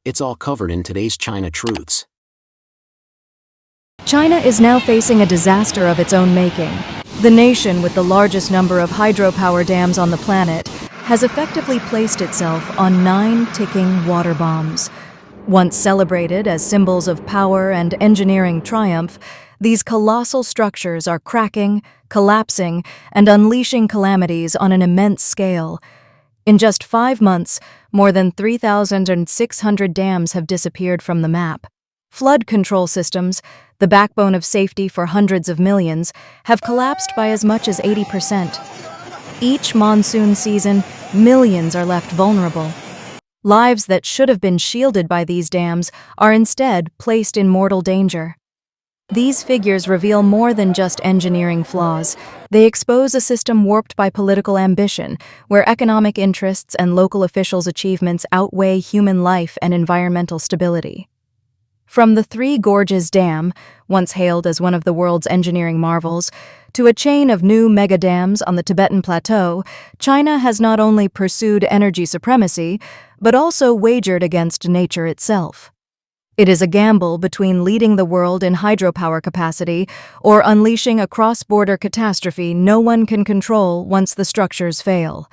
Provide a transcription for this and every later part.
It's all covered in today's China Truths. China is now facing a disaster of its own making. The nation with the largest number of hydropower dams on the planet has effectively placed itself on 9 ticking water bombs. Once celebrated as symbols of power and engineering triumph, these colossal structures are cracking, collapsing, and unleashing calamities on an immense scale. In just 5 months, more than 3,600 dams have disappeared from the map. Flood control systems, the backbone of safety for hundreds of millions, have collapsed by as much as 80%. Each monsoon season, millions are left vulnerable. Lives that should have been shielded by these dams are instead placed in mortal danger. These figures reveal more than just engineering flaws. They expose a system warped by political ambition, where economic interests and local officials' achievements outweigh human life and environmental stability. From the Three Gorges Dam, once hailed as one of the world's engineering marvels, to a chain of new mega-dams on the Tibetan Plateau, China has not only pursued energy supremacy, but also wagered against nature itself. It is a gamble between leading the world in hydropower capacity or unleashing a cross-border catastrophe no one can control once the structures fail.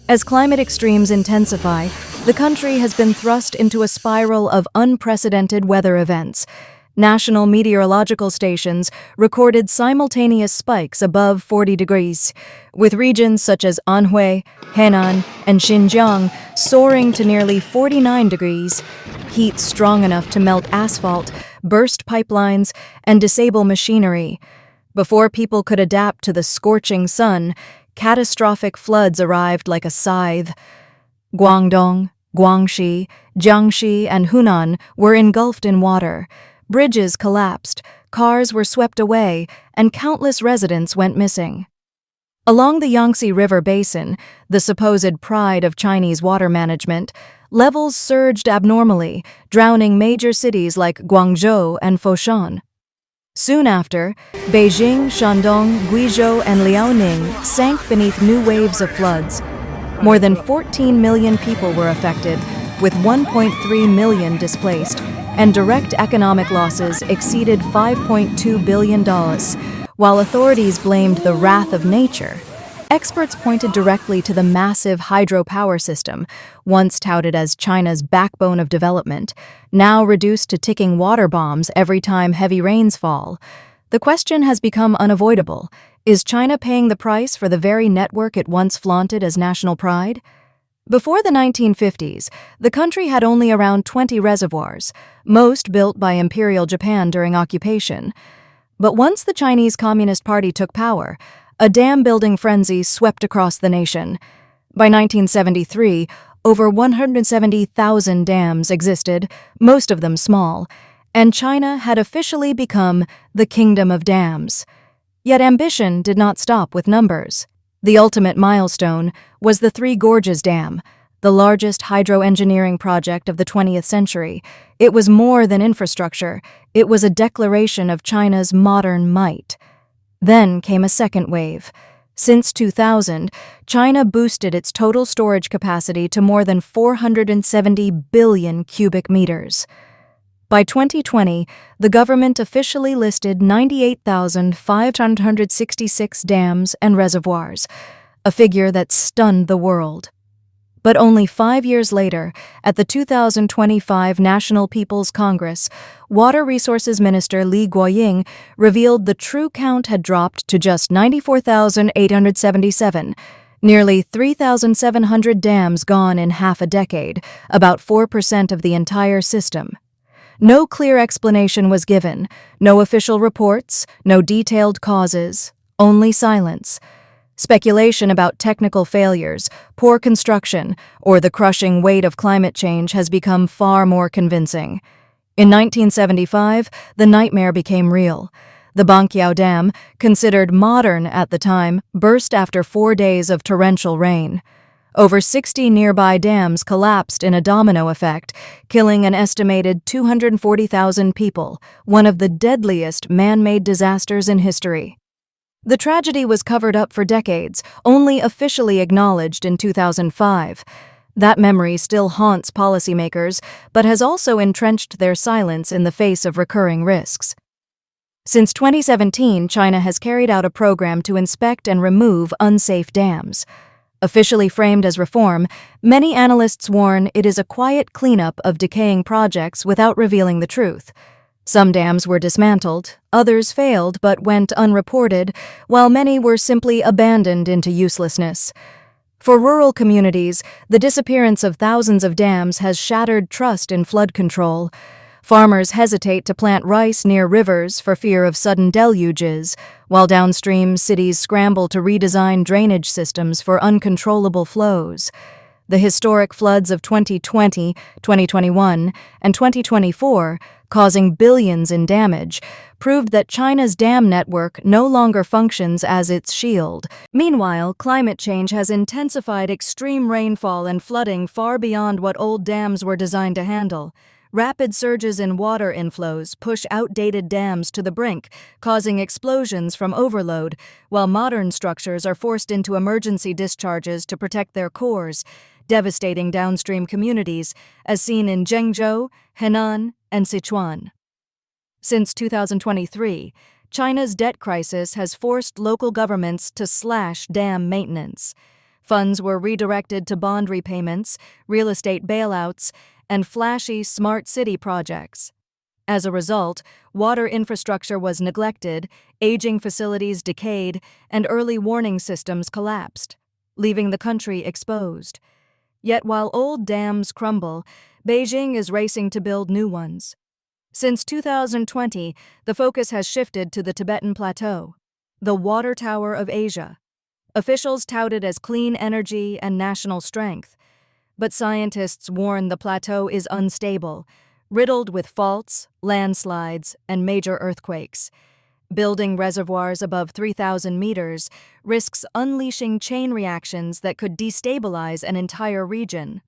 As climate extremes intensify, the country has been thrust into a spiral of unprecedented weather events. National meteorological stations recorded simultaneous spikes above 40 degrees, with regions such as Anhui, Henan, and Xinjiang soaring to nearly 49 degrees, heat strong enough to melt asphalt, burst pipelines, and disable machinery. Before people could adapt to the scorching sun, catastrophic floods arrived like a scythe. Guangdong, Guangxi, Jiangxi, and Hunan were engulfed in water. Bridges collapsed, cars were swept away, and countless residents went missing. Along the Yangtze River basin, the supposed pride of Chinese water management, levels surged abnormally, drowning major cities like Guangzhou and Foshan. Soon after, Beijing, Shandong, Guizhou, and Liaoning sank beneath new waves of floods. More than 14 million people were affected, with 1.3 million displaced, and direct economic losses exceeded $5.2 billion. While authorities blamed the wrath of nature, experts pointed directly to the massive hydropower system, once touted as China's backbone of development, now reduced to ticking water bombs every time heavy rains fall. The question has become unavoidable. Is China paying the price for the very network it once flaunted as national pride? Before the 1950s, the country had only around 20 reservoirs, most built by Imperial Japan during occupation. But once the Chinese Communist Party took power, a dam-building frenzy swept across the nation. By 1973, over 170,000 dams existed, most of them small, and China had officially become the Kingdom of Dams. Yet ambition did not stop with numbers. The ultimate milestone was the Three Gorges Dam, the largest hydroengineering project of the 20th century. It was more than infrastructure. It was a declaration of China's modern might. Then came a second wave. Since 2000, China boosted its total storage capacity to more than 470 billion cubic meters. By 2020, the government officially listed 98,566 dams and reservoirs, a figure that stunned the world. But only 5 years later, at the 2025 National People's Congress, Water Resources Minister Li Guoying revealed the true count had dropped to just 94,877, nearly 3,700 dams gone in half a decade, about 4% of the entire system. No clear explanation was given, no official reports, no detailed causes, only silence. Speculation about technical failures, poor construction, or the crushing weight of climate change has become far more convincing. In 1975, the nightmare became real. The Banqiao Dam, considered modern at the time, burst after 4 days of torrential rain. Over 60 nearby dams collapsed in a domino effect, killing an estimated 240,000 people, one of the deadliest man-made disasters in history. The tragedy was covered up for decades, only officially acknowledged in 2005. That memory still haunts policymakers, but has also entrenched their silence in the face of recurring risks. Since 2017, China has carried out a program to inspect and remove unsafe dams. Officially framed as reform, many analysts warn it is a quiet cleanup of decaying projects without revealing the truth. Some dams were dismantled, others failed but went unreported, while many were simply abandoned into uselessness. For rural communities, the disappearance of thousands of dams has shattered trust in flood control. Farmers hesitate to plant rice near rivers for fear of sudden deluges, while downstream cities scramble to redesign drainage systems for uncontrollable flows. The historic floods of 2020, 2021, and 2024, causing billions in damage, proved that China's dam network no longer functions as its shield. Meanwhile, climate change has intensified extreme rainfall and flooding far beyond what old dams were designed to handle. Rapid surges in water inflows push outdated dams to the brink, causing explosions from overload, while modern structures are forced into emergency discharges to protect their cores, devastating downstream communities, as seen in Zhengzhou, Henan, and Sichuan. Since 2023, China's debt crisis has forced local governments to slash dam maintenance. Funds were redirected to bond repayments, real estate bailouts, and flashy smart city projects. As a result, water infrastructure was neglected, aging facilities decayed, and early warning systems collapsed, leaving the country exposed. Yet while old dams crumble, Beijing is racing to build new ones. Since 2020, the focus has shifted to the Tibetan Plateau, the water tower of Asia. Officials tout it as clean energy and national strength. But scientists warn the plateau is unstable, riddled with faults, landslides, and major earthquakes. Building reservoirs above 3,000 meters risks unleashing chain reactions that could destabilize an entire region.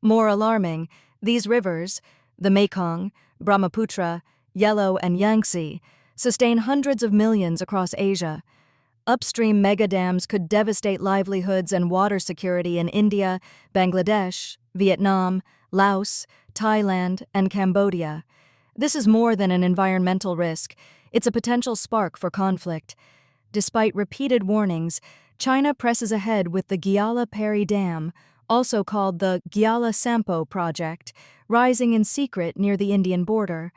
More alarming, these rivers, the Mekong, Brahmaputra, Yellow, and Yangtze, sustain hundreds of millions across Asia. Upstream megadams could devastate livelihoods and water security in India, Bangladesh, Vietnam, Laos, Thailand, and Cambodia. This is more than an environmental risk. It's a potential spark for conflict. Despite repeated warnings, China presses ahead with the Gyala-Peri Dam, also called the Gyala-Sampo project, rising in secret near the Indian border.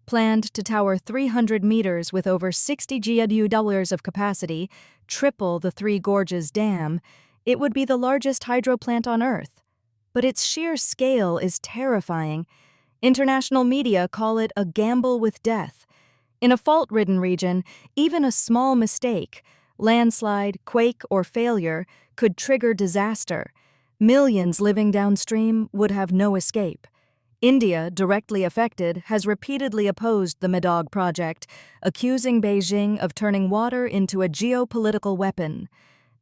Planned to tower 300 meters with over 60 GW of capacity, triple the Three Gorges Dam, it would be the largest hydro plant on Earth. But its sheer scale is terrifying. International media call it a gamble with death. In a fault-ridden region, even a small mistake, landslide, quake, or failure could trigger disaster. Millions living downstream would have no escape. India, directly affected, has repeatedly opposed the Medog project, accusing Beijing of turning water into a geopolitical weapon.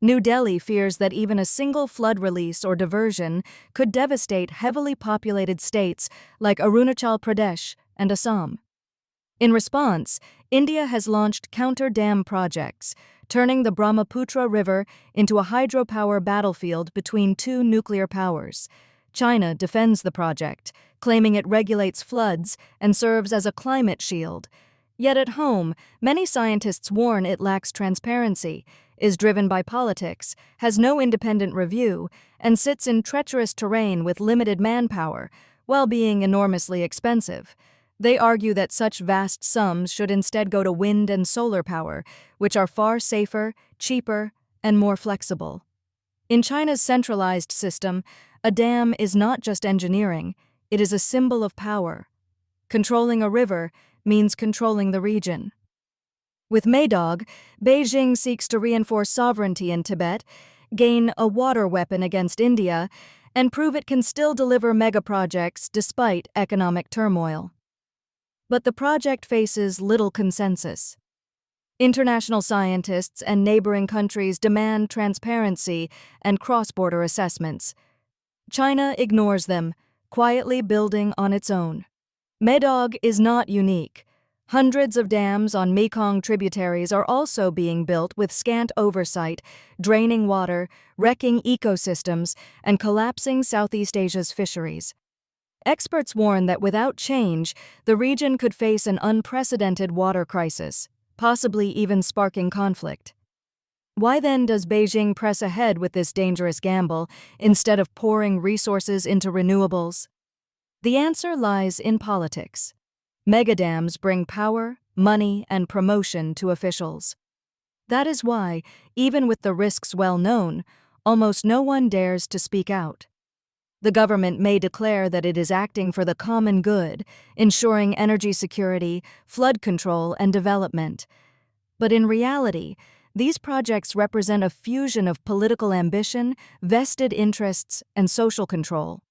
New Delhi fears that even a single flood release or diversion could devastate heavily populated states like Arunachal Pradesh and Assam. In response, India has launched counter-dam projects, turning the Brahmaputra River into a hydropower battlefield between two nuclear powers. China defends the project, claiming it regulates floods and serves as a climate shield. Yet at home, many scientists warn it lacks transparency, is driven by politics, has no independent review, and sits in treacherous terrain with limited manpower, while being enormously expensive. They argue that such vast sums should instead go to wind and solar power, which are far safer, cheaper, and more flexible. In China's centralized system, a dam is not just engineering, it is a symbol of power. Controlling a river means controlling the region. With Medog, Beijing seeks to reinforce sovereignty in Tibet, gain a water weapon against India, and prove it can still deliver megaprojects despite economic turmoil. But the project faces little consensus. International scientists and neighboring countries demand transparency and cross-border assessments. China ignores them, quietly building on its own. Medog is not unique. Hundreds of dams on Mekong tributaries are also being built with scant oversight, draining water, wrecking ecosystems, and collapsing Southeast Asia's fisheries. Experts warn that without change, the region could face an unprecedented water crisis, possibly even sparking conflict. Why then does Beijing press ahead with this dangerous gamble instead of pouring resources into renewables? The answer lies in politics. Megadams bring power, money, and promotion to officials. That is why, even with the risks well known, almost no one dares to speak out. The government may declare that it is acting for the common good, ensuring energy security, flood control, and development. But in reality, these projects represent a fusion of political ambition, vested interests, and social control.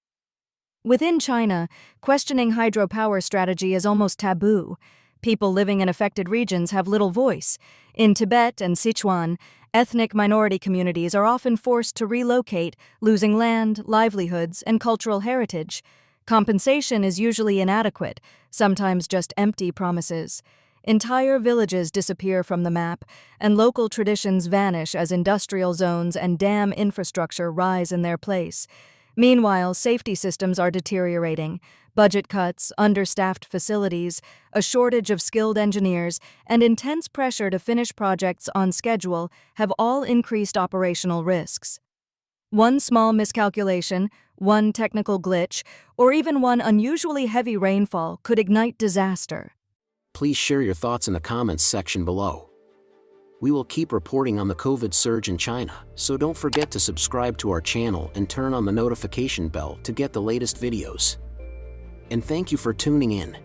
Within China, questioning hydropower strategy is almost taboo. People living in affected regions have little voice. In Tibet and Sichuan, ethnic minority communities are often forced to relocate, losing land, livelihoods, and cultural heritage. Compensation is usually inadequate, sometimes just empty promises. Entire villages disappear from the map, and local traditions vanish as industrial zones and dam infrastructure rise in their place. Meanwhile, safety systems are deteriorating. Budget cuts, understaffed facilities, a shortage of skilled engineers, and intense pressure to finish projects on schedule have all increased operational risks. One small miscalculation, one technical glitch, or even one unusually heavy rainfall could ignite disaster. Please share your thoughts in the comments section below. We will keep reporting on the COVID surge in China, so don't forget to subscribe to our channel and turn on the notification bell to get the latest videos. And thank you for tuning in.